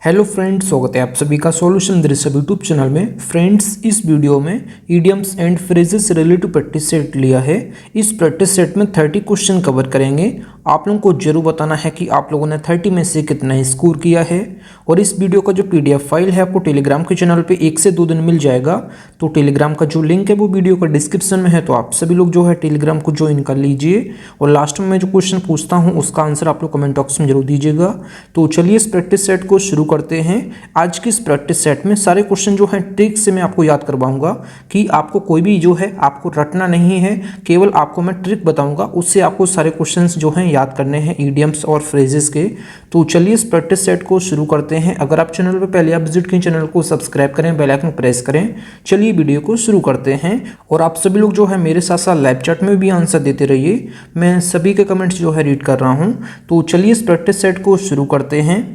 Hello friends, स्वागत है आप सभी का सॉल्यूशन दृश्य यूट्यूब चैनल में। फ्रेंड्स, इस वीडियो में इडियम्स एंड फ्रेजेस से रिलेटेड प्रैक्टिस सेट लिया है। इस प्रैक्टिस सेट में 30 क्वेश्चन कवर करेंगे। आप लोगों को जरूर बताना है कि आप लोगों ने 30 में से कितना स्कोर किया है। और इस वीडियो का जो पीडीएफ फाइल है आपको टेलीग्राम के चैनल पे 1 से 2 दिन मिल जाएगा। तो टेलीग्राम का जो लिंक है वो वीडियो का डिस्क्रिप्शन में है, तो आप सभी लोग जो है टेलीग्राम को ज्वाइन कर लीजिए। और लास्ट में मैं जो क्वेश्चन पूछता हूँ उसका आंसर आप लोग कमेंट बॉक्स में जरूर दीजिएगा। तो चलिए इस प्रैक्टिस सेट को शुरू करते हैं। आज की इस प्रैक्टिस सेट में सारे क्वेश्चन जो है ट्रिक से मैं आपको याद करवाऊंगा कि आपको कोई भी जो है आपको रटना नहीं है, केवल आपको मैं ट्रिक बताऊंगा, उससे आपको सारे क्वेश्चंस जो हैं याद करने हैं इडियम्स और फ्रेजेस के। तो चलिए इस प्रैक्टिस सेट को शुरू करते हैं। अगर आप चैनल पर पहले आप विजिट करें, चैनल को सब्सक्राइब करें, बेल आइकन प्रेस करें। चलिए वीडियो को शुरू करते हैं। और आप सभी लोग जो है मेरे साथ साथ लाइव चैट में भी आंसर देते रहिए, मैं सभी के कमेंट्स जो है रीड कर रहा हूं। तो चलिए इस प्रैक्टिस सेट को शुरू करते हैं।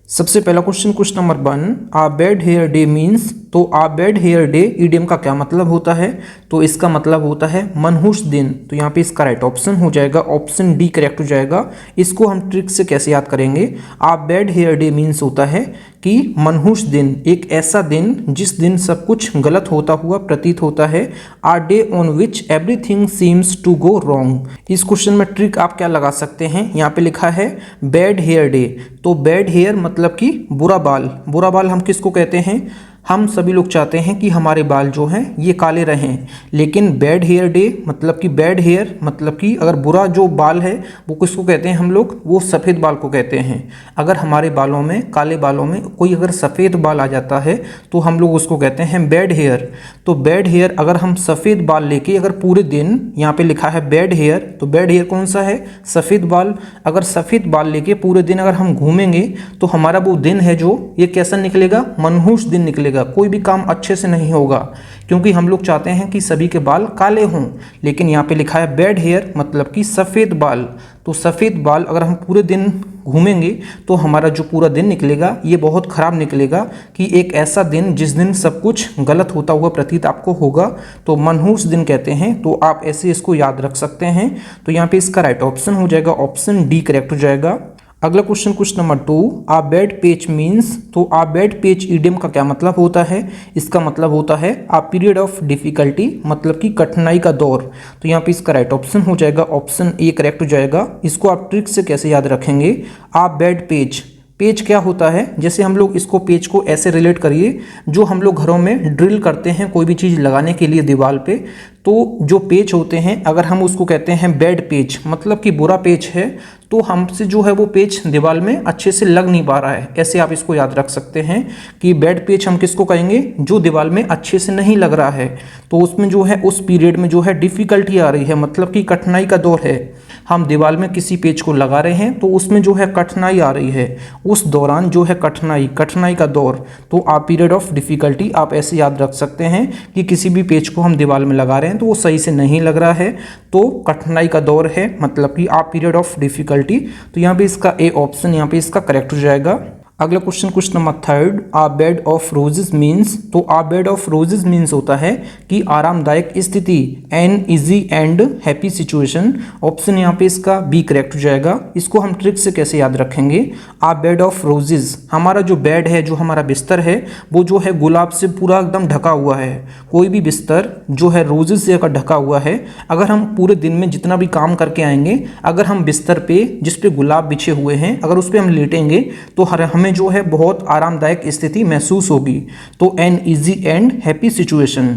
सबसे पहला क्वेश्चन नंबर 1, आ बैड हेयर डे मीन्स। तो आ बैड हेयर डे इडियम का क्या मतलब होता है? तो इसका मतलब होता है मनहूस दिन। तो यहाँ पे इसका राइट ऑप्शन हो जाएगा, ऑप्शन डी करेक्ट हो जाएगा। इसको हम ट्रिक से कैसे याद करेंगे? आ बैड हेयर डे मीन्स होता है कि मनहूस दिन, एक ऐसा दिन जिस दिन सब कुछ गलत होता हुआ प्रतीत होता है। A day on which everything seems to go wrong. इस क्वेश्चन में ट्रिक आप क्या लगा सकते हैं? यहाँ पे लिखा है बैड हेयर डे। तो बैड हेयर मतलब कि बुरा बाल। बुरा बाल हम किसको कहते हैं? हम सभी लोग चाहते हैं कि हमारे बाल जो हैं ये काले रहें, लेकिन बैड हेयर डे मतलब कि बैड हेयर मतलब कि अगर बुरा जो बाल है वो किसको कहते हैं हम लोग? वो सफ़ेद बाल को कहते हैं। अगर हमारे बालों में, काले बालों में कोई अगर सफ़ेद बाल आ जाता है तो हम लोग उसको कहते हैं बैड हेयर। तो बैड हेयर अगर हम सफ़ेद बाल लेके अगर पूरे दिन, यहाँ पे लिखा है बैड हेयर, तो बैड हेयर कौन सा है? सफ़ेद बाल। अगर सफ़ेद बाल लेके पूरे दिन अगर हम घूमेंगे तो हमारा वो दिन है जो ये कैसा निकलेगा? मनहूस दिन निकलेगा। कोई भी काम अच्छे से नहीं होगा, क्योंकि हम लोग चाहते हैं कि सभी के बाल काले हों। लेकिन यहाँ पे लिखा है बैड हेयर मतलब कि सफ़ेद बाल। तो सफ़ेद बाल अगर हम पूरे दिन घूमेंगे तो हमारा जो पूरा दिन निकलेगा ये बहुत ख़राब निकलेगा, कि एक ऐसा दिन जिस दिन सब कुछ गलत होता हुआ प्रतीत आपको होगा, तो मनहूस दिन कहते हैं। तो आप ऐसे इसको याद रख सकते हैं। तो यहाँ पे इसका राइट ऑप्शन हो जाएगा, ऑप्शन डी करेक्ट हो जाएगा। अगला क्वेश्चन नंबर 2, आ बैड पेच मीन्स। तो आ बैड पेच इडियम का क्या मतलब होता है? इसका मतलब होता है आ पीरियड ऑफ डिफिकल्टी, मतलब कि कठिनाई का दौर। तो यहाँ पे इसका राइट ऑप्शन हो जाएगा, ऑप्शन ए करेक्ट हो जाएगा। इसको आप ट्रिक से कैसे याद रखेंगे? आ बैड पेच, पेज क्या होता है? जैसे हम लोग इसको पेज को ऐसे रिलेट करिए, जो हम लोग घरों में ड्रिल करते हैं कोई भी चीज़ लगाने के लिए दीवार पे, तो जो पेज होते हैं अगर हम उसको कहते हैं बैड पेज मतलब कि बुरा पेज है, तो हमसे जो है वो पेज दीवार में अच्छे से लग नहीं पा रहा है। ऐसे आप इसको याद रख सकते हैं कि बैड पेज हम किसको कहेंगे? जो दीवार में अच्छे से नहीं लग रहा है, तो उसमें जो है उस पीरियड में जो है डिफ़िकल्टी आ रही है, मतलब कि कठिनाई का दौर है। हम दीवार में किसी पेज को लगा रहे हैं तो उसमें जो है कठिनाई आ रही है, उस दौरान जो है कठिनाई का दौर। तो आप पीरियड ऑफ डिफ़िकल्टी आप ऐसे याद रख सकते हैं कि किसी भी पेज को हम दीवार में लगा रहे हैं तो वो सही से नहीं लग रहा है, तो कठिनाई का दौर है, मतलब कि आप पीरियड ऑफ डिफ़िकल्टी। तो यहाँ पे इसका ए ऑप्शन यहाँ पे इसका करेक्ट हो जाएगा। अगला question number 3, a bed of roses means. तो a bed of roses means होता है कि आरामदायक स्थिति, an easy and happy situation. Option यहाँ पे इसका बी करेक्ट हो जाएगा। इसको हम ट्रिक से कैसे याद रखेंगे? आ बेड ऑफ रोजेस, हमारा जो बेड है, जो हमारा बिस्तर है, वो जो है गुलाब से पूरा एकदम ढका हुआ है। कोई भी बिस्तर जो है रोजेस से अगर ढका हुआ है, अगर हम पूरे दिन में जितना भी काम करके आएंगे, अगर हम बिस्तर पे जिस पे गुलाब बिछे हुए हैं अगर उस पर हम लेटेंगे तो हमें जो है बहुत आरामदायक स्थिति महसूस होगी। तो N easy and happy situation,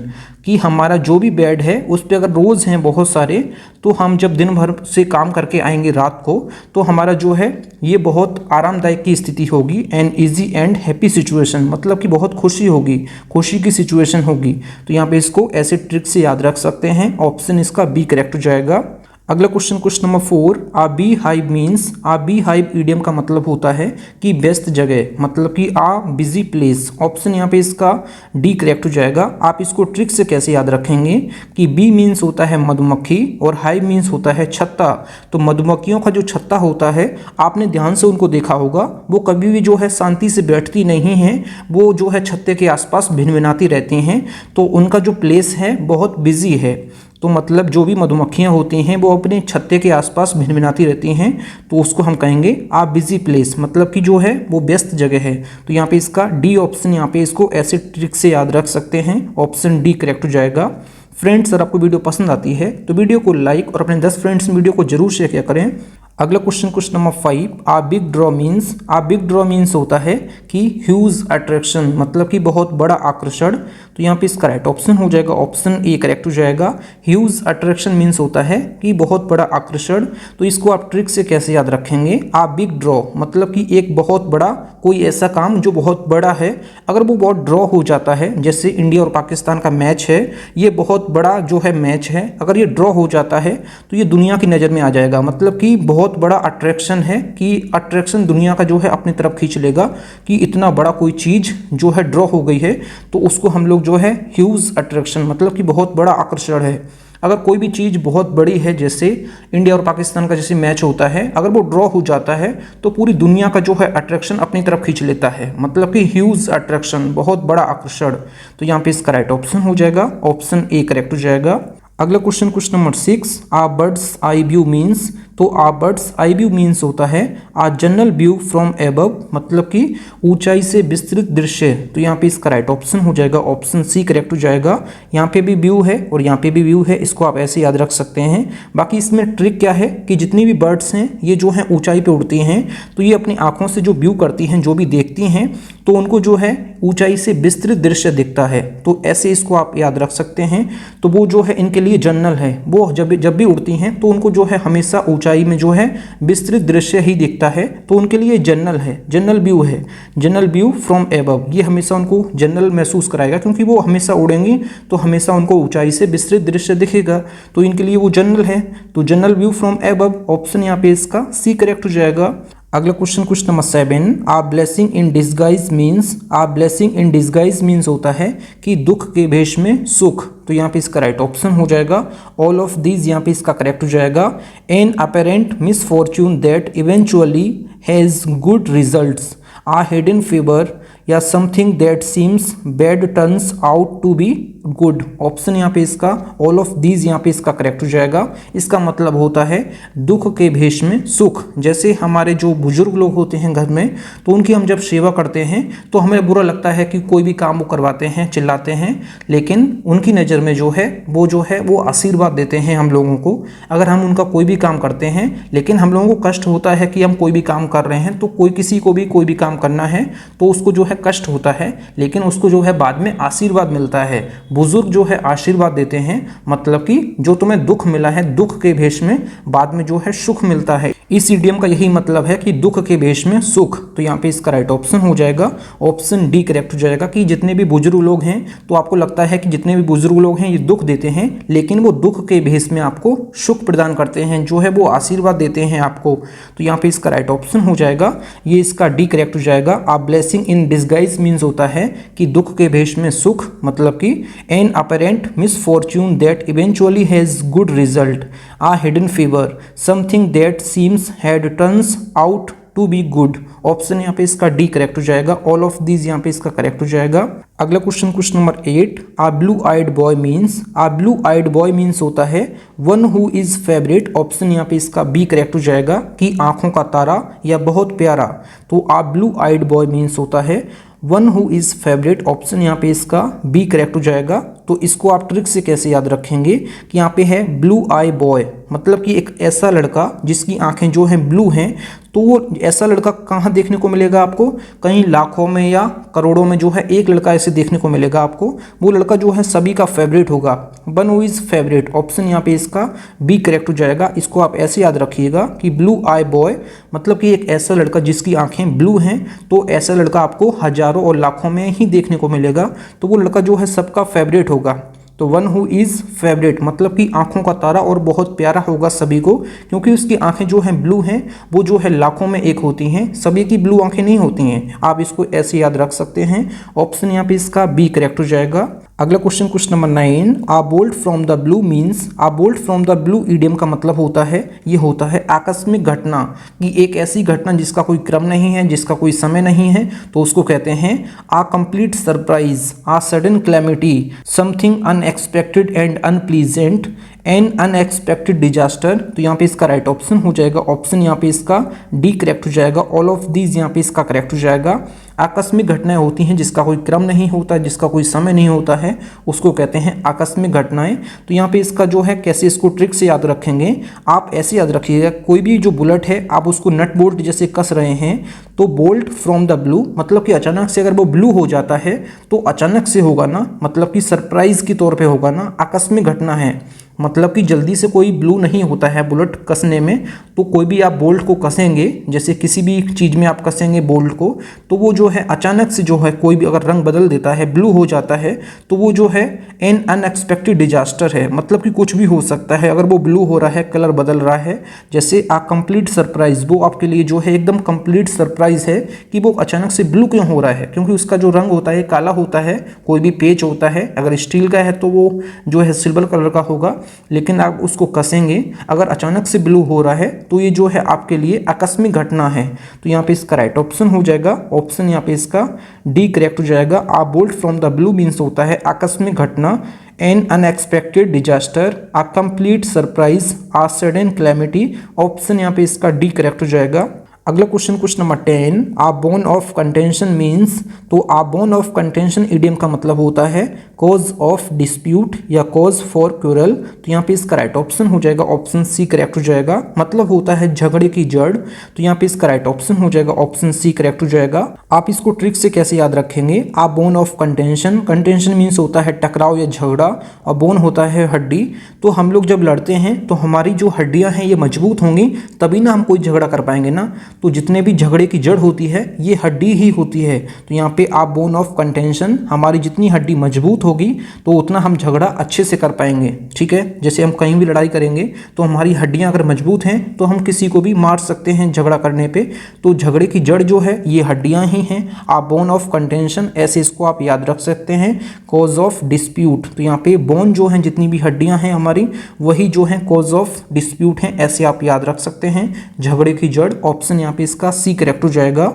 कि हमारा जो भी बेड है उस पे अगर रोज़ हैं बहुत सारे, तो हम जब दिन भर से काम करके आएंगे रात को, तो हमारा जो है ये बहुत आरामदायक की स्थिति होगी। N easy and happy situation मतलब कि बहुत खुशी होगी, खुशी की सिचुएशन होगी। तो यहाँ पे इसको ऐसे ट्रिक से याद रख सकते हैं। ऑप्शन इसका बी करेक्ट हो जाएगा। अगला क्वेश्चन नंबर 4, आ बी हाइव मीन्स। आ बी हाइव इडियम का मतलब होता है कि व्यस्त जगह, मतलब कि आ बिजी प्लेस। ऑप्शन यहाँ पे इसका डी करेक्ट हो जाएगा। आप इसको ट्रिक से कैसे याद रखेंगे कि बी मीन्स होता है मधुमक्खी और हाइव मीन्स होता है छत्ता। तो मधुमक्खियों का जो छत्ता होता है, आपने ध्यान से उनको देखा होगा, वो कभी भी जो है शांति से बैठती नहीं है, वो जो है छत्ते के आसपास भिनभिनाती रहती हैं। तो उनका जो प्लेस है बहुत बिजी है। तो मतलब जो भी मधुमक्खियाँ होती हैं वो अपने छत्ते के आसपास भिनभिनाती रहती हैं, तो उसको हम कहेंगे आ बिजी प्लेस, मतलब कि जो है वो व्यस्त जगह है। तो यहाँ पे इसका डी ऑप्शन, यहाँ पे इसको ऐसे ट्रिक से याद रख सकते हैं, ऑप्शन डी करेक्ट हो जाएगा। फ्रेंड्स, अगर आपको वीडियो पसंद आती है तो वीडियो को लाइक और अपने 10 फ्रेंड्स में वीडियो को जरूर शेयर किया करें। अगला क्वेश्चन नंबर 5, आ बिग ड्रॉ मीन्स होता है कि ह्यूज अट्रैक्शन, मतलब कि बहुत बड़ा आकर्षण। तो यहाँ पे इसका राइट ऑप्शन हो जाएगा, ऑप्शन ए करेक्ट हो जाएगा। ह्यूज अट्रैक्शन मीन्स होता है कि बहुत बड़ा आकर्षण। तो इसको आप ट्रिक से कैसे याद रखेंगे, आ बिग ड्रॉ मतलब कि एक बहुत बड़ा कोई ऐसा काम जो बहुत बड़ा है, अगर वो बहुत ड्रॉ हो जाता है, जैसे इंडिया और पाकिस्तान का मैच है, ये बहुत बड़ा जो है मैच है, अगर ये ड्रॉ हो जाता है तो ये दुनिया की नज़र में आ जाएगा, मतलब कि बहुत बड़ा अट्रैक्शन है, कि अट्रैक्शन दुनिया का जो है अपनी तरफ खींच लेगा, कि इतना बड़ा कोई चीज़ जो है ड्रॉ हो गई है, तो उसको हम लोग जो है ह्यूज अट्रैक्शन, मतलब कि बहुत बड़ा आकर्षण है। अगर कोई भी चीज़ बहुत बड़ी है, जैसे इंडिया और पाकिस्तान का जैसे मैच होता है, अगर वो ड्रॉ हो जाता है तो पूरी दुनिया का जो है अट्रैक्शन अपनी तरफ खींच लेता है, मतलब कि ह्यूज अट्रैक्शन, बहुत बड़ा आकर्षण। तो यहाँ पे इसका राइट ऑप्शन हो जाएगा, ऑप्शन ए करेक्ट हो जाएगा। अगला क्वेश्चन नंबर 6, आ बर्ड्स आई व्यू मीन्स। तो आ बर्ड्स आई व्यू मीन्स होता है आ जनरल व्यू फ्रॉम एबव, मतलब कि ऊंचाई से विस्तृत दृश्य। तो यहाँ पे इसका राइट ऑप्शन हो जाएगा, ऑप्शन सी करेक्ट हो जाएगा। यहाँ पे भी व्यू है और यहाँ पे भी व्यू है, इसको आप ऐसे याद रख सकते हैं। बाकी इसमें ट्रिक क्या है कि जितनी भी बर्ड्स हैं ये जो हैं ऊंचाई पे उड़ती हैं, तो ये अपनी आंखों से जो व्यू करती हैं, जो भी देखती हैं, तो उनको जो है ऊंचाई से विस्तृत दृश्य दिखता है। तो ऐसे इसको आप याद रख सकते हैं। तो वो जो है इनके लिए जनरल है, वो जब भी उड़ती हैं तो उनको जो है हमेशा ऊंचाई में जो है विस्तृत दृश्य ही दिखता है, तो उनके लिए जनरल है, जनरल व्यू है, जनरल व्यू फ्रॉम एबव। ये हमेशा उनको जनरल महसूस कराएगा, क्योंकि वो हमेशा उड़ेंगी तो हमेशा उनको ऊंचाई से विस्तृत दृश्य दिखेगा, तो इनके लिए वो जनरल है। तो general view from above, option यहाँ पे इसका सी करेक्ट हो जाएगा। अगला question number 7, a blessing in disguise means. A blessing in disguise means होता है कि दुख के भेष में सुख। तो यहाँ पे इसका राइट ऑप्शन हो जाएगा, ऑल ऑफ दीज, यहाँ पे इसका करेक्ट हो जाएगा। An apparent misfortune that eventually has good results, a hidden favour या something that seems bad turns out to be good. Option यहाँ पे इसका ऑल ऑफ दीज, यहाँ पे इसका करेक्ट हो जाएगा। इसका मतलब होता है दुख के भेष में सुख। जैसे हमारे जो बुजुर्ग लोग होते हैं घर में, तो उनकी हम जब सेवा करते हैं तो हमें बुरा लगता है कि कोई भी काम वो करवाते हैं, चिल्लाते हैं, लेकिन उनकी नज़र में जो है वो आशीर्वाद देते हैं हम लोगों को। अगर हम उनका कोई भी काम करते हैं, लेकिन हम लोगों को कष्ट होता है कि हम कोई भी काम कर रहे हैं, तो किसी को भी कोई भी काम करना है तो उसको जो है कष्ट होता है, लेकिन उसको जो है बाद में आशीर्वाद मिलता है। बुजुर्ग जो है आशीर्वाद देते हैं, मतलब कि जो तुम्हें दुख मिला है, दुख के भेष में बाद में जो है सुख मिलता है। इस इडियम का यही मतलब है कि दुख के भेष में सुख। तो यहाँ पे इसका राइट ऑप्शन हो जाएगा, ऑप्शन डी करेक्ट हो जाएगा। कि जितने भी बुजुर्ग लोग हैं, तो आपको लगता है कि जितने भी बुजुर्ग लोग हैं ये दुख देते हैं, लेकिन वो दुख के भेष में आपको सुख प्रदान करते हैं, जो है वो आशीर्वाद देते हैं आपको। तो यहाँ पे इसका राइट ऑप्शन हो जाएगा, ये इसका डी करेक्ट हो जाएगा। आ ब्लेसिंग इन डिस्गाइज मीन्स होता है कि दुख के भेष में सुख, मतलब कि an apparent misfortune that eventually has good result, a hidden favour, something that seems had turns out to be good. Option यहाँ पे इसका डी करेक्ट हो जाएगा, ऑल ऑफ दीज यहाँ पे इसका करेक्ट हो जाएगा। अगला क्वेश्चन नंबर 8, आ ब्लू आइड बॉय मीन्स। आ ब्लू आइड बॉय मीन्स होता है one who is favourite. Option यहाँ पे इसका बी करेक्ट हो जाएगा, कि आंखों का तारा या बहुत प्यारा। तो आ ब्लू आइड बॉय मीन्स होता है one who is favourite. Option यहाँ पे इसका बी करेक्ट हो जाएगा। तो इसको आप ट्रिक से कैसे याद रखेंगे कि यहाँ पे है ब्लू आई बॉय, मतलब कि एक ऐसा लड़का जिसकी आंखें जो हैं ब्लू हैं। तो वो ऐसा लड़का कहाँ देखने को मिलेगा आपको, कहीं लाखों में या करोड़ों में जो है एक लड़का ऐसे देखने को मिलेगा आपको। वो लड़का जो है सभी का फेवरेट होगा, one who is favourite. Option यहाँ पे इसका बी करेक्ट हो जाएगा। इसको आप ऐसे याद रखिएगा कि ब्लू आई बॉय मतलब कि एक ऐसा लड़का जिसकी आंखें ब्लू हैं, तो ऐसा लड़का आपको हजारों और लाखों में ही देखने को मिलेगा। तो वो लड़का जो है सबका फेवरेट होगा। तो वन हु इज़ फेवरेट मतलब कि आंखों का तारा और बहुत प्यारा होगा सभी को, क्योंकि उसकी आंखें जो हैं ब्लू हैं, वो जो है लाखों में एक होती हैं, सभी की ब्लू आंखें नहीं होती हैं। आप इसको ऐसे याद रख सकते हैं। ऑप्शन यहाँ पे इसका बी करेक्ट हो जाएगा। अगला question number 9, a bolt from the blue means. A bolt from the blue idiom का मतलब होता है, ये होता है आकस्मिक घटना, कि एक ऐसी घटना जिसका कोई क्रम नहीं है, जिसका कोई समय नहीं है, तो उसको कहते हैं a complete surprise, a sudden calamity, something unexpected and unpleasant an unexpected disaster, तो यहाँ पे इसका राइट ऑप्शन हो जाएगा ऑप्शन यहाँ पे इसका डी करेक्ट हो जाएगा। ऑल ऑफ दीज यहाँ पे इसका करेक्ट हो जाएगा। आकस्मिक घटनाएं होती हैं जिसका कोई क्रम नहीं होता, जिसका कोई समय नहीं होता है, उसको कहते हैं आकस्मिक घटनाएं। तो यहाँ पे इसका जो है कैसे इसको ट्रिक से याद रखेंगे, आप ऐसे याद रखिएगा, कोई भी जो बुलेट है आप उसको नट बोल्ट जैसे कस रहे हैं, तो बोल्ट फ्रॉम द ब्लू मतलब कि अचानक से अगर वो ब्लू हो जाता है तो अचानक से होगा ना, मतलब कि सरप्राइज के तौर पे होगा ना, आकस्मिक घटना है, मतलब कि जल्दी से कोई ब्लू नहीं होता है बुलेट कसने में। तो कोई भी आप बोल्ट को कसेंगे, जैसे किसी भी चीज़ में आप कसेंगे बोल्ट को, तो वो जो है अचानक से जो है कोई भी अगर रंग बदल देता है, ब्लू हो जाता है, तो वो जो है एन अनएक्सपेक्टेड डिजास्टर है, मतलब कि कुछ भी हो सकता है। अगर वो ब्लू हो रहा है, कलर बदल रहा है, जैसे आ कंप्लीट सरप्राइज, वो आपके लिए जो है एकदम कंप्लीट सरप्राइज है कि वो अचानक से ब्लू क्यों हो रहा है, क्योंकि उसका जो रंग होता है काला होता है, कोई भी पेच होता है, अगर स्टील का है तो वो जो है सिल्वर कलर का होगा, लेकिन आप उसको कसेंगे, अगर अचानक से ब्लू हो रहा है तो ये जो है आपके लिए आकस्मिक घटना है। तो यहाँ पे इसका राइट ऑप्शन हो जाएगा ऑप्शन यहाँ पे इसका डी करेक्ट हो जाएगा। A bolt from the blue means होता है आकस्मिक घटना, an unexpected disaster, a complete surprise, a sudden calamity. Option यहाँ पे इसका डी करेक्ट हो जाएगा। अगला question number 10, a bone of contention means, तो a bone of contention idiom का मतलब होता है कॉज ऑफ डिस्प्यूट या कॉज फॉर क्यूरल। तो यहाँ पे इसका राइट ऑप्शन हो जाएगा ऑप्शन सी करेक्ट हो जाएगा, मतलब होता है झगड़े की जड़। तो यहाँ पे इसका राइट ऑप्शन हो जाएगा ऑप्शन सी करेक्ट हो जाएगा। आप इसको ट्रिक से कैसे याद रखेंगे, a bone of contention, contention means होता है टकराव या झगड़ा, और बोन होता है हड्डी। तो हम लोग जब लड़ते हैं तो हमारी जो हड्डियां हैं ये मजबूत होंगी, तभी ना हम कोई झगड़ा कर पाएंगे ना। तो जितने भी झगड़े की जड़ होती है ये हड्डी ही होती है। तो यहाँ पे आप बोन ऑफ कंटेंशन, हमारी जितनी हड्डी मजबूत होगी तो उतना हम झगड़ा अच्छे से कर पाएंगे। ठीक है, जैसे हम कहीं भी लड़ाई करेंगे तो हमारी हड्डियां अगर मजबूत हैं तो हम किसी को भी मार सकते हैं झगड़ा करने पे। तो झगड़े की जड़ जो है ये हड्डियां ही हैं। आप बोन ऑफ कंटेंशन ऐसे इसको आप याद रख सकते हैं। कॉज ऑफ डिस्प्यूट, तो यहाँ पे बोन जो है जितनी भी हड्डियां हैं हमारी, वही जो है कॉज ऑफ डिस्प्यूट हैं, ऐसे आप याद रख सकते हैं झगड़े की जड़। ऑप्शन यहाँ पे इसका सी करेक्ट हो जाएगा।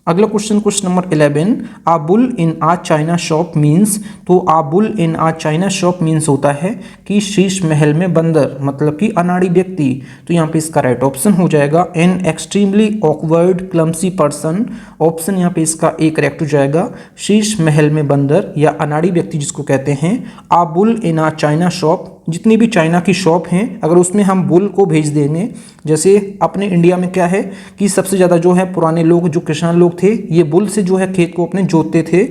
अगला क्वेश्चन नंबर 11, आ बुल इन आ चाइना शॉप मीन्स, तो आ बुल इन आ चाइना शॉप मीन्स होता है कि शीश महल में बंदर, मतलब कि अनाड़ी व्यक्ति। तो यहाँ पे इसका राइट ऑप्शन हो जाएगा an extremely awkward clumsy person. Option यहाँ पे इसका ए करेक्ट हो जाएगा। शीश महल में बंदर या अनाड़ी व्यक्ति जिसको कहते हैं। आ बुल इन आ चाइना शॉप, जितनी भी चाइना की शॉप हैं अगर उसमें हम बुल को भेज देंगे, जैसे अपने इंडिया में क्या है कि सबसे ज़्यादा जो है पुराने लोग, जो किसान लोग थे, ये बुल से जो है खेत को अपने जोतते थे।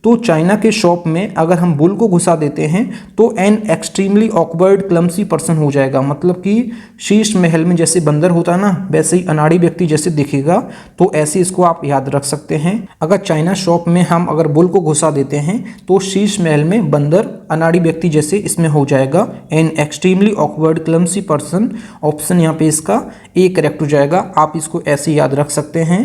तो चाइना के शॉप में अगर हम बुल को घुसा देते हैं तो an extremely awkward clumsy person हो जाएगा, मतलब कि शीश महल में जैसे बंदर होता है ना, वैसे ही अनाड़ी व्यक्ति जैसे दिखेगा। तो ऐसे इसको आप याद रख सकते हैं। अगर चाइना शॉप में हम अगर बुल को घुसा देते हैं तो शीश महल में बंदर अनाड़ी व्यक्ति जैसे इसमें हो जाएगा an extremely awkward clumsy person. Option यहाँ पे इसका ए करेक्ट हो जाएगा। आप इसको ऐसे याद रख सकते हैं।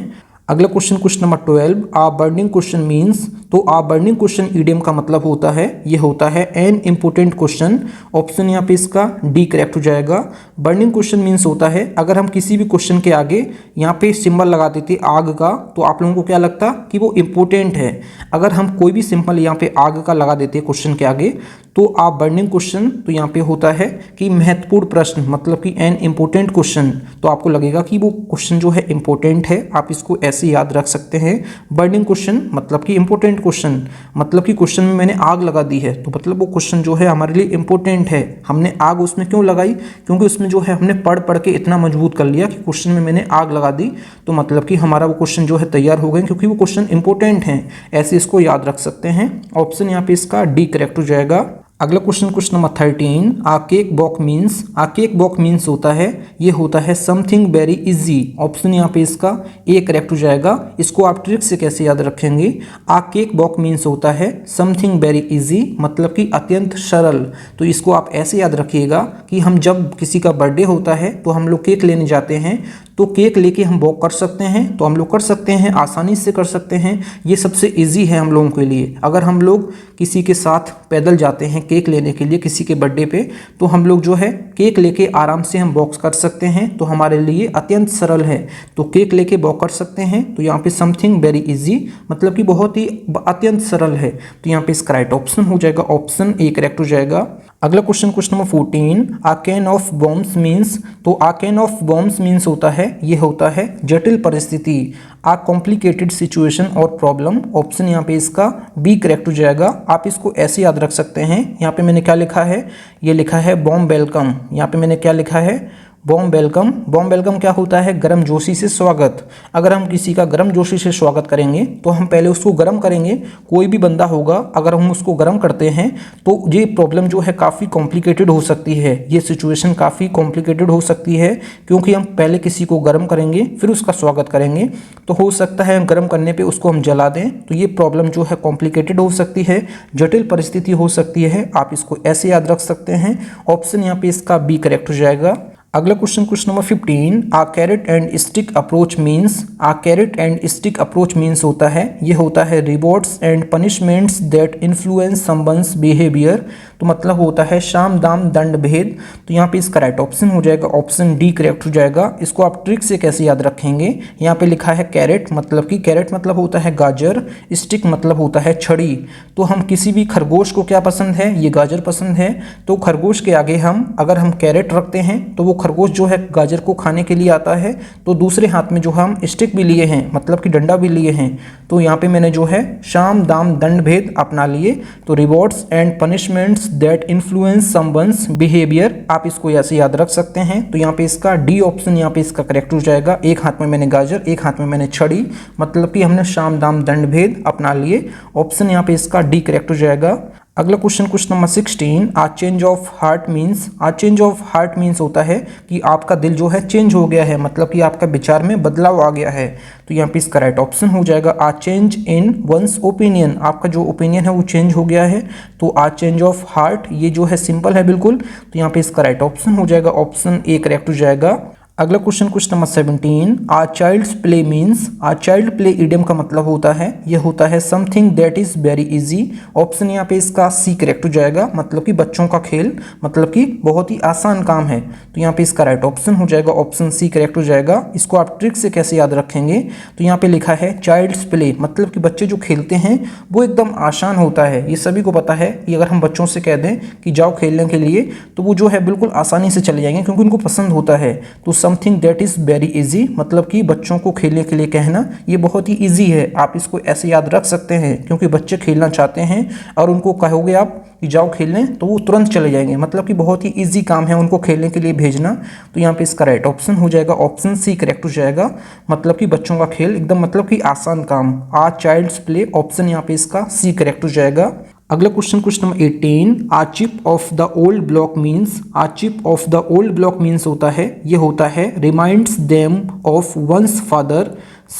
अगला क्वेश्चन नंबर 12, आ बर्निंग क्वेश्चन मीन्स, तो आ बर्निंग क्वेश्चन ईडियम का मतलब होता है, ये होता है एन इम्पोर्टेंट क्वेश्चन। ऑप्शन यहाँ पे इसका डी करेक्ट हो जाएगा। बर्निंग क्वेश्चन मीन्स होता है अगर हम किसी भी क्वेश्चन के आगे यहाँ पे सिंबल लगा देते आग का, तो आप लोगों को क्या लगता कि वो इम्पोर्टेंट है। अगर हम कोई भी सिंपल यहाँ पे आग का लगा देते क्वेश्चन के आगे, तो आप बर्निंग क्वेश्चन, तो यहाँ पे होता है कि महत्वपूर्ण प्रश्न, मतलब कि एन इम्पोर्टेंट क्वेश्चन, तो आपको लगेगा कि वो क्वेश्चन जो है इम्पोर्टेंट है। आप इसको ऐसे याद रख सकते हैं। बर्निंग क्वेश्चन मतलब कि इम्पोर्टेंट क्वेश्चन, मतलब कि क्वेश्चन में मैंने आग लगा दी है, तो मतलब वो क्वेश्चन जो है हमारे लिए इम्पोर्टेंट है। हमने आग उसमें क्यों लगाई, क्योंकि उसमें जो है हमने पढ़ के इतना मजबूत कर लिया कि क्वेश्चन में मैंने आग लगा दी, तो मतलब कि हमारा वो क्वेश्चन जो है तैयार हो गए, क्योंकि वो क्वेश्चन इंपॉर्टेंट है। ऐसे इसको याद रख सकते हैं। ऑप्शन यहाँ पे इसका डी करेक्ट हो जाएगा। अगला क्वेश्चन नंबर 13, आ केक वॉक मीन्स, आ केक वॉक मीन्स होता है, ये होता है समथिंग वेरी इजी। ऑप्शन यहाँ पे इसका ए करेक्ट हो जाएगा। इसको आप ट्रिक से कैसे याद रखेंगे, आ केक वॉक मीन्स होता है समथिंग वेरी इजी, मतलब कि अत्यंत सरल। तो इसको आप ऐसे याद रखिएगा कि हम जब किसी का बर्थडे होता है तो हम लोग केक लेने जाते हैं, तो केक लेके हम वॉक कर सकते हैं, तो हम लोग कर सकते हैं, आसानी से कर सकते हैं। ये सबसे इजी है हम लोगों के लिए। अगर हम लोग किसी के साथ पैदल जाते हैं केक लेने के लिए किसी के बर्थडे पे, तो हम लोग जो है केक लेके आराम से हम वॉक कर सकते हैं, तो हमारे लिए अत्यंत सरल है। तो केक लेके वॉक कर सकते हैं, तो यहाँ पे समथिंग वेरी इजी मतलब कि बहुत ही अत्यंत सरल है। तो यहाँ पे इसका राइट ऑप्शन हो जाएगा ऑप्शन ए करेक्ट हो जाएगा। अगला question number 14, a can of bombs means. तो a can of bombs means होता है, ये होता है जटिल परिस्थिति, आ कॉम्प्लिकेटेड सिचुएशन और प्रॉब्लम। ऑप्शन यहाँ पे इसका बी करेक्ट हो जाएगा। आप इसको ऐसे याद रख सकते हैं, यहाँ पे मैंने क्या लिखा है, ये लिखा है बॉम्ब वेलकम। यहाँ पे मैंने क्या लिखा है, बॉम्ब वेलकम। बॉम्ब वेलकम क्या होता है, गर्म जोशी से स्वागत। अगर हम किसी का गर्म जोशी से स्वागत करेंगे तो हम पहले उसको गर्म करेंगे। कोई भी बंदा होगा, अगर हम उसको गर्म करते हैं तो ये प्रॉब्लम जो है काफ़ी कॉम्प्लिकेटेड हो सकती है, ये सिचुएशन काफ़ी कॉम्प्लिकेटेड हो सकती है, क्योंकि हम पहले किसी को गर्म करेंगे फिर उसका स्वागत करेंगे। तो हो सकता है गर्म करने पर उसको हम जला दें, तो ये प्रॉब्लम जो है कॉम्प्लिकेटेड हो सकती है, जटिल परिस्थिति हो सकती है। आप इसको ऐसे याद रख सकते हैं। ऑप्शन यहाँ पे इसका बी करेक्ट हो जाएगा। अगला question number 15, a carrot and stick approach means. A carrot and stick approach means होता है, ये होता है rewards and punishments that influence someone's behaviour. तो मतलब होता है शाम दाम दंड भेद। तो यहाँ पे इसका राइट ऑप्शन हो जाएगा ऑप्शन डी करेक्ट हो जाएगा। इसको आप ट्रिक से कैसे याद रखेंगे, यहाँ पे लिखा है कैरेट मतलब कि कैरेट मतलब होता है गाजर, स्टिक मतलब होता है छड़ी। तो हम किसी भी खरगोश को क्या पसंद है, ये गाजर पसंद है, तो खरगोश के आगे अगर हम कैरेट रखते हैं तो वो खरगोश जो है गाजर को खाने के लिए आता है। तो दूसरे हाथ में जो हम स्टिक भी लिए हैं मतलब कि डंडा भी लिए हैं, तो यहाँ पे मैंने जो है शाम दाम दंड भेद अपना लिए। तो rewards and punishments that influence someone's behaviour, आप इसको ऐसे याद रख सकते हैं। तो यहाँ पे इसका डी ऑप्शन यहाँ पे इसका करेक्ट हो जाएगा। एक हाथ में मैंने गाजर, एक हाथ में मैंने छड़ी, मतलब कि हमने शाम दाम दंड भेद अपना लिए। ऑप्शन यहाँ पे इसका डी करेक्ट हो जाएगा। अगला question number 16, a change of heart means. A change of heart means होता है कि आपका दिल जो है चेंज हो गया है, मतलब कि आपका विचार में बदलाव आ गया है। तो यहाँ पे इसका राइट ऑप्शन हो जाएगा आ चेंज इन वंस ओपिनियन। आपका जो ओपिनियन है वो चेंज हो गया है। तो आ चेंज ऑफ हार्ट ये जो है सिंपल है बिल्कुल। तो यहाँ पे इसका राइट ऑप्शन हो जाएगा ऑप्शन ए करेक्ट हो जाएगा। अगला क्वेश्चन नंबर 17, आ चाइल्ड्स प्ले मीन्स। आ चाइल्ड प्ले इडियम का मतलब होता है, यह होता है something that is very easy. Option यहाँ पे इसका सी करेक्ट हो जाएगा, मतलब कि बच्चों का खेल, मतलब कि बहुत ही आसान काम है। तो यहाँ पे इसका राइट ऑप्शन हो जाएगा ऑप्शन सी करेक्ट हो जाएगा। इसको आप ट्रिक से कैसे याद रखेंगे, तो यहाँ पे लिखा है चाइल्ड्स प्ले मतलब कि बच्चे जो खेलते हैं वो एकदम आसान होता है। ये सभी को पता है कि अगर हम बच्चों से कह दें कि जाओ खेलने के लिए, तो वो जो है बिल्कुल आसानी से चले जाएंगे, क्योंकि उनको पसंद होता है। तो something that is very easy मतलब कि बच्चों को खेलने के लिए कहना ये बहुत ही इजी है। आप इसको ऐसे याद रख सकते हैं, क्योंकि बच्चे खेलना चाहते हैं और उनको कहोगे आप कि जाओ खेलने तो वो तुरंत चले जाएंगे, मतलब कि बहुत ही इजी काम है उनको खेलने के लिए भेजना। तो यहाँ पे इसका राइट ऑप्शन हो जाएगा ऑप्शन सी करेक्ट हो जाएगा, मतलब कि बच्चों का खेल एकदम मतलब कि आसान काम। आ चाइल्ड्स प्ले, ऑप्शन यहाँ पे इसका सी करेक्ट हो जाएगा। अगला question number 18, a chip off the old block means. A chip off the old block means होता है, ये होता है reminds them of one's father,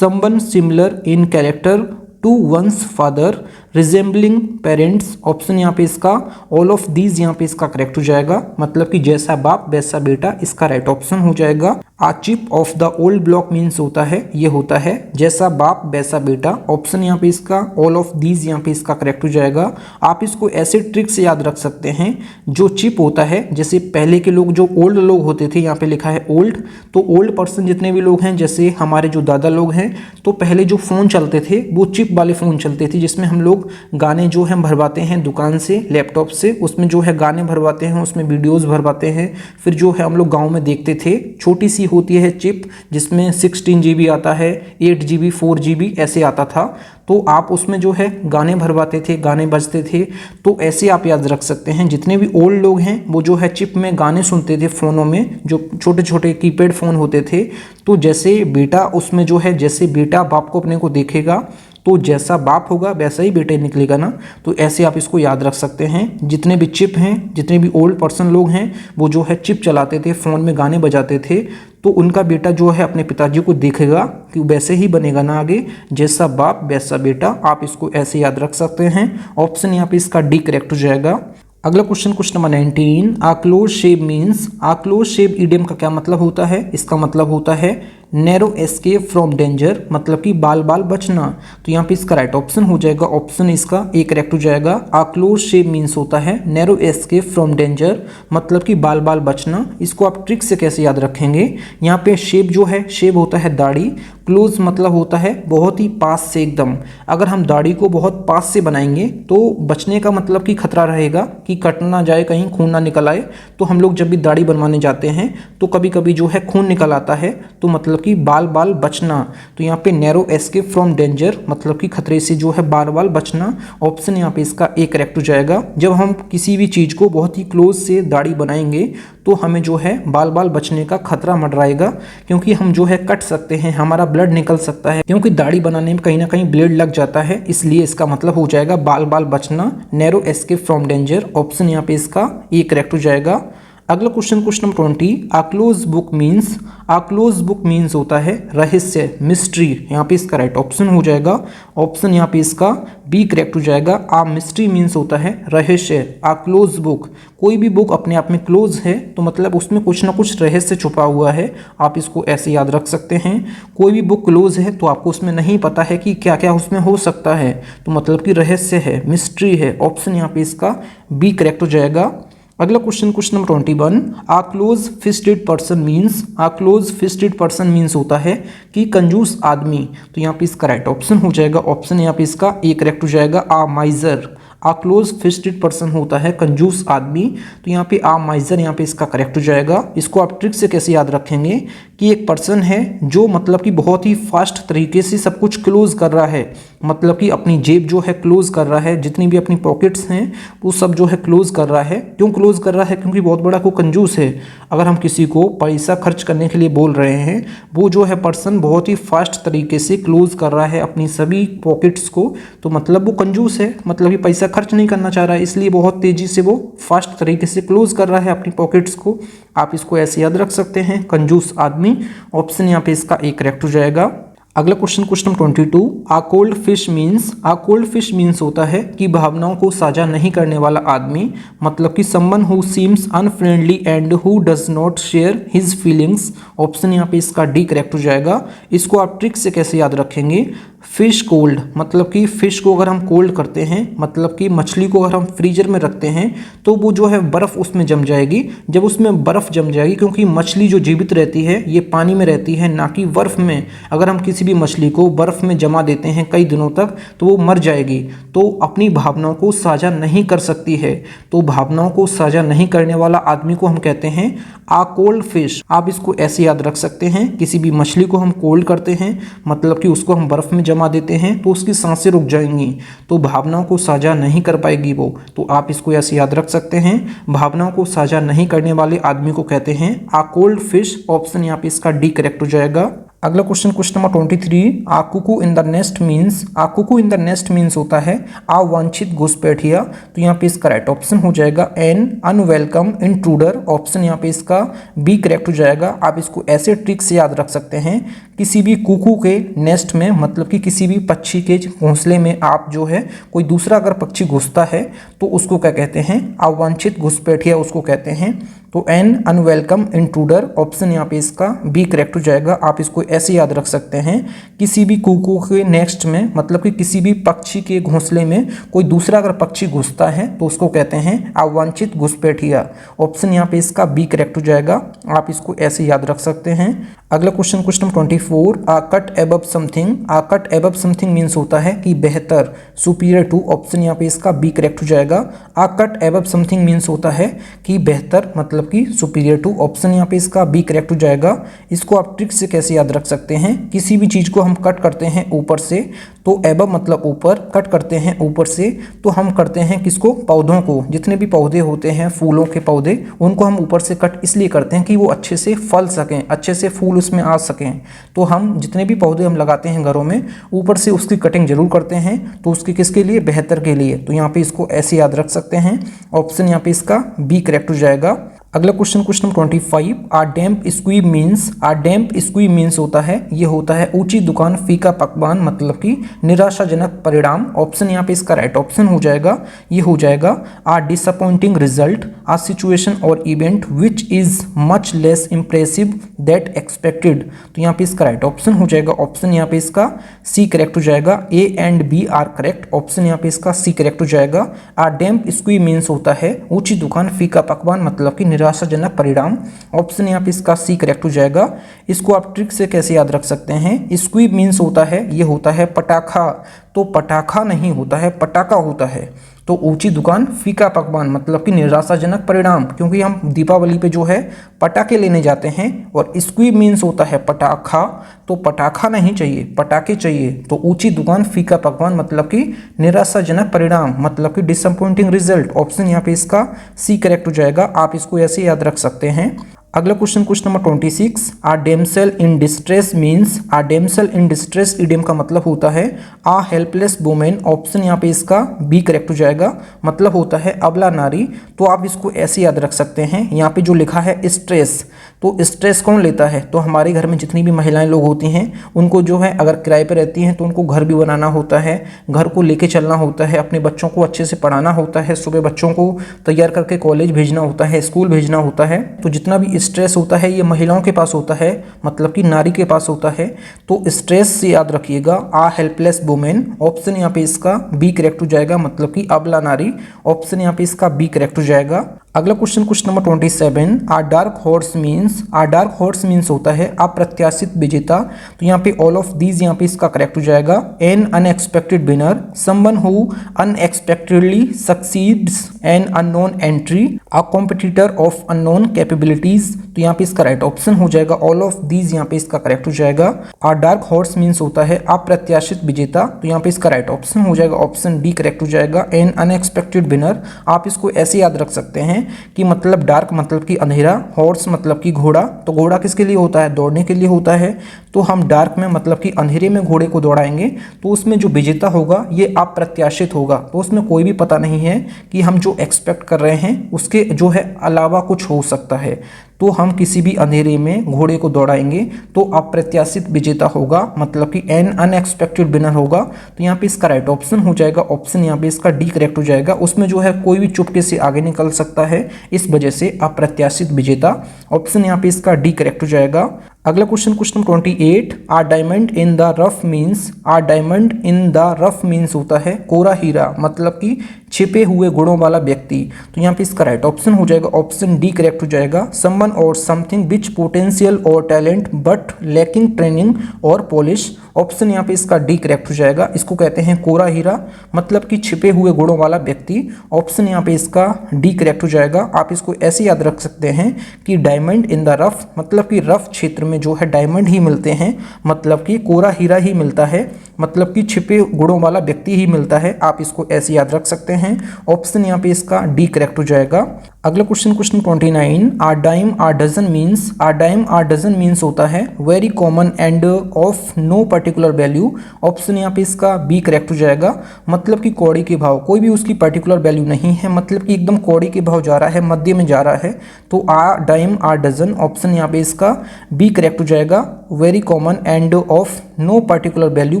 someone similar in character to one's father, resembling parents. Option यहाँ पे इसका all of these यहाँ पे इसका करेक्ट हो जाएगा, मतलब कि जैसा बाप वैसा बेटा, इसका राइट ऑप्शन हो जाएगा। A chip off the old block means होता है, ये होता है जैसा बाप वैसा बेटा। ऑप्शन यहाँ पे इसका ऑल ऑफ दीज यहाँ पे इसका करेक्ट हो जाएगा। आप इसको ऐसे ट्रिक से याद रख सकते हैं, जो चिप होता है, जैसे पहले के लोग जो ओल्ड लोग होते थे, यहाँ पे लिखा है ओल्ड, तो ओल्ड पर्सन जितने भी लोग हैं, जैसे हमारे जो दादा लोग हैं, तो पहले जो फ़ोन चलते थे वो चिप वाले फ़ोन चलते थे, जिसमें हम लोग गाने जो है भरवाते हैं दुकान से, लैपटॉप से, उसमें जो है गाने भरवाते हैं, उसमें वीडियोस भरवाते हैं। फिर जो है हम लोग गांव में देखते थे, छोटी सी होती है चिप, जिसमें 16 GB आता है, 8 GB 4 GB ऐसे आता था। तो आप उसमें जो है गाने भरवाते थे, गाने बजते थे। तो ऐसे आप याद रख सकते हैं, जितने भी ओल्ड लोग हैं वो जो है चिप में गाने सुनते थे फ़ोनों में, जो छोटे छोटे कीपैड फ़ोन होते थे। तो जैसे बेटा उसमें जो है, जैसे बेटा बाप को अपने को देखेगा, तो जैसा बाप होगा वैसा ही बेटे निकलेगा ना। तो ऐसे आप इसको याद रख सकते हैं। जितने भी चिप हैं, जितने भी ओल्ड पर्सन लोग हैं, वो जो है चिप चलाते थे, फ़ोन में गाने बजाते थे, तो उनका बेटा जो है अपने पिताजी को देखेगा कि वैसे ही बनेगा ना आगे, जैसा बाप वैसा बेटा। आप इसको ऐसे याद रख सकते हैं। ऑप्शन यहाँ पे इसका डी करेक्ट हो जाएगा। अगला क्वेश्चन नंबर 19, आ क्लोज शेप मीन्स। आ क्लोज शेप इडियम का क्या मतलब होता है, इसका मतलब होता है नैरो एस्केप फ्रॉम डेंजर मतलब कि बाल बाल बचना। तो यहाँ पे इसका राइट ऑप्शन हो जाएगा ऑप्शन इसका ए करेक्ट हो जाएगा। आ क्लोज शेप मीन्स होता है नैरो एस्केप फ्रॉम डेंजर मतलब कि बाल बाल बचना। इसको आप ट्रिक से कैसे याद रखेंगे, यहाँ पे शेप जो है शेप होता है दाढ़ी, क्लोज मतलब होता है बहुत ही पास से एकदम। अगर हम दाढ़ी को बहुत पास से बनाएंगे तो बचने का मतलब कि खतरा रहेगा कि कट ना जाए, कहीं खून ना निकल आए। तो हम लोग जब भी दाढ़ी बनवाने जाते हैं तो कभी कभी जो है खून निकल आता है, तो मतलब कि बाल बाल बचना। तो यहाँ पे नैरो एस्केप फ्रॉम डेंजर मतलब कि खतरे से जो है बाल बाल बचना। ऑप्शन यहाँ पे इसका ए करेक्ट हो जाएगा। जब हम किसी भी चीज़ को बहुत ही क्लोज से दाढ़ी बनाएंगे तो हमें जो है बाल बाल बचने का खतरा मंडराएगा, क्योंकि हम जो है कट सकते हैं, हमारा ब्लड निकल सकता है, क्योंकि दाढ़ी बनाने में कहीं ना कहीं ब्लेड लग जाता है। इसलिए इसका मतलब हो जाएगा बाल बाल बचना, narrow escape from danger. Option यहाँ पे इसका ए करेक्ट हो जाएगा। अगला क्वेश्चन नंबर 20, आ क्लोज बुक मीन्स। आ क्लोज बुक मीन्स होता है रहस्य, मिस्ट्री। यहाँ पे इसका राइट ऑप्शन हो जाएगा ऑप्शन यहाँ पे इसका बी करेक्ट हो जाएगा। आ मिस्ट्री मीन्स होता है रहस्य। आ क्लोज बुक, कोई भी बुक अपने आप में क्लोज है तो मतलब उसमें कुछ ना कुछ रहस्य छुपा हुआ है, आप इसको ऐसे याद रख सकते हैं। कोई भी बुक क्लोज है तो आपको उसमें नहीं पता है कि क्या क्या उसमें हो सकता है, तो मतलब कि रहस्य है, मिस्ट्री है। ऑप्शन यहाँ पे इसका बी करेक्ट हो जाएगा। अगला क्वेश्चन नंबर 21, आ क्लोज फिस्टेड पर्सन मीन्स। आ क्लोज फिस्टेड पर्सन मीन्स होता है कि कंजूस आदमी। तो यहाँ पे इसका राइट ऑप्शन हो जाएगा ऑप्शन यहाँ पे इसका ए करेक्ट हो जाएगा। आ माइजर, आ क्लोज फिस्टेड पर्सन होता है कंजूस आदमी। तो यहाँ पे आ माइजर यहाँ पे इसका करेक्ट हो जाएगा। इसको आप ट्रिक से कैसे याद रखेंगे कि एक पर्सन है जो मतलब कि बहुत ही फास्ट तरीके से सब कुछ क्लोज कर रहा है, मतलब कि अपनी जेब जो है क्लोज कर रहा है, जितनी भी अपनी पॉकेट्स हैं वो सब जो है क्लोज कर रहा है। क्यों क्लोज कर रहा है, क्योंकि बहुत बड़ा को कंजूस है। अगर हम किसी को पैसा खर्च करने के लिए बोल रहे हैं, वो जो है पर्सन बहुत ही फास्ट तरीके से क्लोज कर रहा है अपनी सभी पॉकेट्स को, तो मतलब वो कंजूस है, मतलब कि पैसा खर्च नहीं करना चाह रहा है, इसलिए बहुत तेजी से वो फास्ट तरीके से क्लोज कर रहा है अपनी पॉकेट्स को। आप इसको ऐसे याद रख सकते हैं, कंजूस आदमी। ऑप्शन यहाँ पे इसका ए करेक्ट हो जाएगा। अगला क्वेश्चन नंबर 22, आ कोल्ड फिश मीन्स। आ कोल्ड फिश मीन्स होता है कि भावनाओं को साझा नहीं करने वाला आदमी, मतलब कि someone who seems unfriendly and who does not share his feelings. Option यहाँ पे इसका डी करेक्ट हो जाएगा। इसको आप ट्रिक से कैसे याद रखेंगे, फिश कोल्ड मतलब कि फिश को अगर हम कोल्ड करते हैं, मतलब कि मछली को अगर हम फ्रीजर में रखते हैं तो वो जो है बर्फ़ उसमें जम जाएगी। जब उसमें बर्फ़ जम जाएगी, क्योंकि मछली जो जीवित रहती है ये पानी में रहती है ना कि बर्फ़ में। अगर हम किसी भी मछली को बर्फ़ में जमा देते हैं कई दिनों तक तो वो मर जाएगी, तो अपनी भावनाओं को साझा नहीं कर सकती है। तो भावनाओं को साझा नहीं करने वाला आदमी को हम कहते हैं आ कोल्ड फिश। आप इसको ऐसे याद रख सकते हैं, किसी भी मछली को हम कोल्ड करते हैं मतलब कि उसको हम बर्फ़ में जमा देते हैं तो उसकी सांसें रुक जाएंगी, तो भावनाओं को साझा नहीं कर पाएगी वो। तो आप इसको ऐसे याद रख सकते हैं, भावनाओं को साझा नहीं करने वाले आदमी को कहते हैं आ कोल्ड फिश। ऑप्शन यहाँ पे इसका डी करेक्ट हो जाएगा। अगला question number 23, a cuckoo in the nest means. A cuckoo in the nest means होता है आ वांछित घुसपैठिया। तो यहाँ पे इसका राइट ऑप्शन हो जाएगा एन अनवेलकम इंट्रूडर। ऑप्शन यहाँ पे इसका बी करेक्ट हो जाएगा। आप इसको ऐसे ट्रिक से याद रख सकते हैं, किसी भी कुकू के नेस्ट में मतलब कि किसी भी पक्षी के घोंसले में आप जो है कोई दूसरा अगर पक्षी घुसता है तो उसको क्या कहते हैं, अवांछित घुसपैठिया उसको कहते हैं। तो एन अनवेलकम इंट्रूडर। ऑप्शन यहाँ पे इसका बी करेक्ट हो जाएगा। आप इसको ऐसे याद रख सकते हैं, किसी भी कुकू के नेस्ट में मतलब कि किसी भी पक्षी के घोंसले में कोई दूसरा अगर पक्षी घुसता है तो उसको कहते हैं अवांछित घुसपैठिया। ऑप्शन यहाँ पे इसका बी करेक्ट हो जाएगा। आप इसको ऐसे याद रख सकते हैं। अगला क्वेश्चन नंबर 24, आ कट एबव समथिंग। आ कट एबव समथिंग मीन्स होता है कि बेहतर, सुपीरियर टू। ऑप्शन यहाँ पे इसका बी करेक्ट हो जाएगा। आ कट एबव समथिंग मीन्स होता है कि बेहतर मतलब कि सुपीरियर टू। ऑप्शन यहाँ पे इसका बी करेक्ट हो जाएगा। इसको आप ट्रिक से कैसे याद रख सकते हैं, किसी भी चीज़ को हम कट करते हैं ऊपर से तो एबव मतलब ऊपर, कट करते हैं ऊपर से तो हम करते हैं किसको, पौधों को। जितने भी पौधे होते हैं फूलों के पौधे, उनको हम ऊपर से कट इसलिए करते हैं कि वो अच्छे से फल सकें, अच्छे से फूल उसमें आ सकें। तो हम जितने भी पौधे हम लगाते हैं घरों में, ऊपर से उसकी कटिंग जरूर करते हैं, तो उसके किसके लिए, बेहतर के लिए। तो यहाँ पे इसको ऐसे याद रख सकते हैं। ऑप्शन यहाँ पे इसका बी करेक्ट हो जाएगा। अगला क्वेश्चन क्वेश्चन नंबर 25, आ डैम्प स्क्वीब मीन्स, आ डैम्प स्क्वीब मीन्स होता है, ये होता है ऊंची दुकान फीका पकवान मतलब कि निराशाजनक परिणाम। ऑप्शन यहाँ पे इसका राइट ऑप्शन हो जाएगा, ये हो जाएगा आ डिसअपॉइंटिंग रिजल्ट, आ सिचुएशन और event which is much less impressive that expected. तो यहाँ पे इसका राइट ऑप्शन हो जाएगा, ऑप्शन यहाँ पे इसका सी करेक्ट हो जाएगा, A and B are correct, option यहाँ पे इसका सी करेक्ट हो जाएगा। आ डैम्प स्क्वीब मीन्स होता है ऊंची दुकान फीका पकवान मतलब कि निराशाजनक परिणाम, ऑप्शन यहाँ पे इसका सी करेक्ट हो जाएगा। इसको आप ट्रिक से कैसे याद रख सकते हैं, स्क्वीब मीन्स होता है, ये होता है पटाखा, तो पटाखा नहीं होता है, पटाखा होता है। तो ऊंची दुकान फीका पकवान मतलब कि निराशाजनक परिणाम, क्योंकि हम दीपावली पे जो है पटाखे लेने जाते हैं, और स्क्वीब मीन्स होता है पटाखा, तो पटाखा नहीं चाहिए, पटाखे चाहिए। तो ऊंची दुकान फीका पकवान मतलब कि निराशाजनक परिणाम मतलब कि डिसअपॉइंटिंग रिजल्ट, ऑप्शन यहाँ पे इसका सी करेक्ट हो जाएगा। आप इसको ऐसे याद रख सकते हैं। अगला question question number 26, a damsel in distress means, a damsel in distress idiom का मतलब होता है आ हेल्पलेस वुमेन, ऑप्शन यहाँ पे इसका बी करेक्ट हो जाएगा, मतलब होता है अबला नारी। तो आप इसको ऐसे याद रख सकते हैं, यहाँ पे जो लिखा है स्ट्रेस, तो स्ट्रेस कौन लेता है, तो हमारे घर में जितनी भी महिलाएं लोग होती हैं उनको जो है अगर किराए पर रहती हैं तो उनको घर भी बनाना होता है, घर को लेके चलना होता है, अपने बच्चों को अच्छे से पढ़ाना होता है, सुबह बच्चों को तैयार करके कॉलेज भेजना होता है, स्कूल भेजना होता है। तो जितना भी स्ट्रेस होता है ये महिलाओं के पास होता है, मतलब कि नारी के पास होता है। तो स्ट्रेस से याद रखिएगा आ हेल्पलेस वुमेन, ऑप्शन यहाँ पे इसका बी करेक्ट हो जाएगा, मतलब कि अबला नारी, ऑप्शन यहाँ पे इसका बी करेक्ट हो जाएगा। अगला क्वेश्चन क्वेश्चन नंबर 27, आ डार्क हॉर्स मीन्स, आ डार्क हॉर्स मीन्स होता है अप्रत्याशित विजेता। तो यहाँ पे ऑल ऑफ दीज यहाँ पे इसका करेक्ट हो जाएगा। N unexpected winner, someone who unexpectedly succeeds an unknown entry, a competitor of unknown capabilities. तो यहाँ पे इसका राइट ऑप्शन हो जाएगा, ऑल ऑफ दीज यहाँ पे इसका करेक्ट हो जाएगा। आ डार्क हॉर्स मीन्स होता है अप्रत्याशित विजेता, तो यहाँ पे इसका राइट ऑप्शन हो जाएगा, ऑप्शन डी करेक्ट हो जाएगा। एन अनएक्सपेक्टेड विनर, आप इसको ऐसे याद रख सकते हैं कि मतलब डार्क मतलब कि अंधेरा, हॉर्स मतलब कि घोड़ा, तो घोड़ा किसके लिए होता है, दौड़ने के लिए होता है। तो हम डार्क में मतलब कि अंधेरे में घोड़े को दौड़ाएंगे तो उसमें जो विजेता होगा ये अप्रत्याशित होगा, तो उसमें कोई भी पता नहीं है कि हम जो एक्सपेक्ट कर रहे हैं उसके जो है अलावा कुछ हो सकता है। तो हम किसी भी अंधेरे में घोड़े को दौड़ाएंगे तो अप्रत्याशित विजेता होगा, मतलब कि एन अनएक्सपेक्टेड विनर होगा। तो यहाँ पे इसका राइट ऑप्शन हो जाएगा, ऑप्शन यहाँ पे इसका डी करेक्ट हो जाएगा। उसमें जो है कोई भी चुपके से आगे निकल सकता है, इस वजह से अप्रत्याशित विजेता, ऑप्शन यहाँ पे इसका डी करेक्ट हो जाएगा। अगला question question 28, a diamond in the rough means, a diamond in the rough means होता है कोरा हीरा, मतलब कि छिपे हुए गुणों वाला व्यक्ति। तो यहाँ पे इसका राइट ऑप्शन हो जाएगा, ऑप्शन डी करेक्ट हो जाएगा। समवन और समथिंग विच पोटेंशियल और टैलेंट बट लैकिंग ट्रेनिंग और पॉलिश, ऑप्शन यहाँ पे इसका डी करेक्ट हो जाएगा। इसको कहते हैं कोरा हीरा, मतलब कि छिपे हुए गुणों वाला व्यक्ति, ऑप्शन यहाँ पे इसका डी करेक्ट हो जाएगा। आप इसको ऐसे याद रख सकते हैं कि डायमंड इन द रफ, मतलब कि रफ क्षेत्र में जो है डायमंड ही मिलते हैं, मतलब कि कोरा हीरा ही मिलता है, मतलब कि छिपे गुणों वाला व्यक्ति ही मिलता है। आप इसको ऐसे याद रख सकते हैं, ऑप्शन यहाँ पे इसका डी करेक्ट हो जाएगा। अगला question question 29, a dime a dozen means, a dime a dozen means होता है very common and of no particular value, option यहाँ पे इसका बी करेक्ट हो जाएगा। मतलब कि कौड़ी के भाव, कोई भी उसकी पर्टिकुलर वैल्यू नहीं है, मतलब कि एकदम कौड़ी के भाव जा रहा है, मध्य में जा रहा है। तो a dime a dozen, option यहाँ पे इसका बी करेक्ट हो जाएगा। Very common and of no particular value,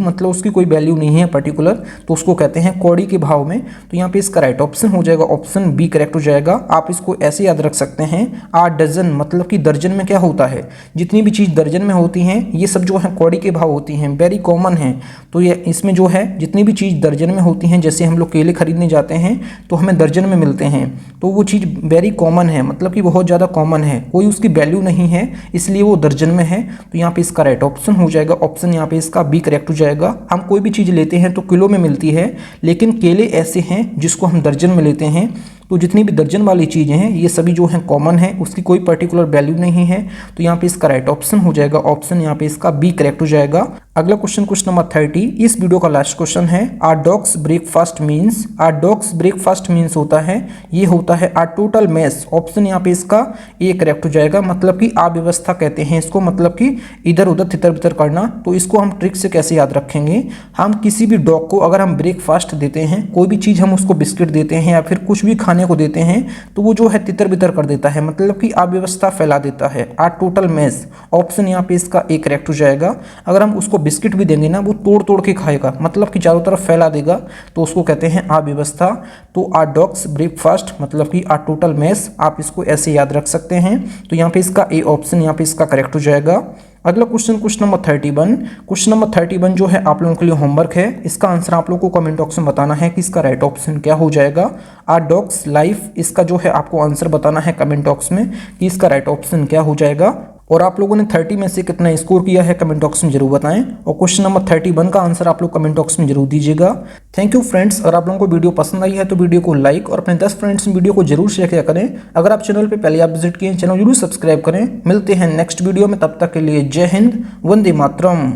मतलब उसकी कोई वैल्यू नहीं है पर्टिकुलर, तो उसको कहते हैं कौड़ी के भाव में। तो यहाँ पे इसका राइट ऑप्शन हो जाएगा, ऑप्शन बी करेक्ट हो जाएगा। आप इसको ऐसे याद रख सकते हैं, आ डजन मतलब कि दर्जन में क्या होता है, जितनी भी चीज़ दर्जन में होती हैं ये सब जो है कौड़ी के भाव होती हैं, वेरी कॉमन है। तो ये इसमें जो है जितनी भी चीज़ दर्जन में होती हैं, जैसे हम लोग केले खरीदने जाते हैं तो हमें दर्जन में मिलते हैं, तो वो चीज़ वेरी कॉमन है, मतलब कि बहुत ज़्यादा कॉमन है, कोई उसकी वैल्यू नहीं है, इसलिए वो दर्जन में है। तो यहाँ पे इसका राइट ऑप्शन हो जाएगा, ऑप्शन यहाँ पे इसका बी करेक्ट हो जाएगा। हम कोई भी चीज़ लेते हैं तो किलो में मिलती है, लेकिन केले ऐसे हैं जिसको हम दर्जन में लेते हैं। तो जितनी भी दर्जन वाली चीज़ें हैं ये सभी जो हैं कॉमन है, उसकी कोई पर्टिकुलर वैल्यू नहीं है। तो यहाँ पे इसका राइट ऑप्शन हो जाएगा, ऑप्शन यहाँ पे इसका बी करेक्ट हो जाएगा। अगला क्वेश्चन क्वेश्चन नंबर 30, इस वीडियो का लास्ट क्वेश्चन है, आ डॉग्स ब्रेकफास्ट मीन्स, आ डॉग्स ब्रेकफास्ट मीन्स होता है, ये होता है आ टोटल मैस, ऑप्शन यहाँ पे इसका ए करेक्ट हो जाएगा। मतलब कि अव्यवस्था कहते हैं इसको, मतलब कि इधर उधर तितर बितर करना। तो इसको हम ट्रिक से कैसे याद रखेंगे, हम किसी भी डॉग को अगर हम ब्रेकफास्ट देते हैं, कोई भी चीज़ हम उसको बिस्किट देते हैं या फिर कुछ भी खाने खाने को देते हैं तो वो जो है तितर बितर कर देता है, मतलब कि अव्यवस्था फैला देता है। आ टोटल मेस, ऑप्शन यहाँ पे इसका एक करेक्ट हो जाएगा। अगर हम उसको बिस्किट भी देंगे ना, वो तोड़ तोड़ के खाएगा, मतलब कि चारों तरफ फैला देगा, तो उसको कहते हैं अव्यवस्था। तो आ डॉग्स ब्रेकफास्ट मतलब कि आ टोटल मेस, आप इसको ऐसे याद रख सकते हैं। तो यहाँ पे इसका ए ऑप्शन यहाँ पे इसका करेक्ट हो जाएगा। अगला क्वेश्चन नंबर 31। क्वेश्चन नंबर 31 जो है आप लोगों के लिए होमवर्क है। इसका आंसर आप लोगों को कमेंट बॉक्स में बताना है कि इसका राइट ऑप्शन क्या हो जाएगा। आ डॉग्स लाइफ, इसका जो है आपको आंसर बताना है कमेंट बॉक्स में कि इसका राइट ऑप्शन क्या हो जाएगा। और आप लोगों ने 30 में से कितना स्कोर किया है कमेंट बॉक्स में जरूर बताएं। और क्वेश्चन नंबर 31 का आंसर आप लोग कमेंट बॉक्स में जरूर दीजिएगा। Thank you friends. अगर आप लोगों को वीडियो पसंद आई है तो वीडियो को लाइक और अपने 10 फ्रेंड्स में वीडियो को जरूर शेयर किया करें। अगर आप चैनल पर पहले आप विजिट किए चैनल जरूर सब्सक्राइब करें। मिलते हैं नेक्स्ट वीडियो में, तब तक के लिए जय हिंद, वंदे मातरम।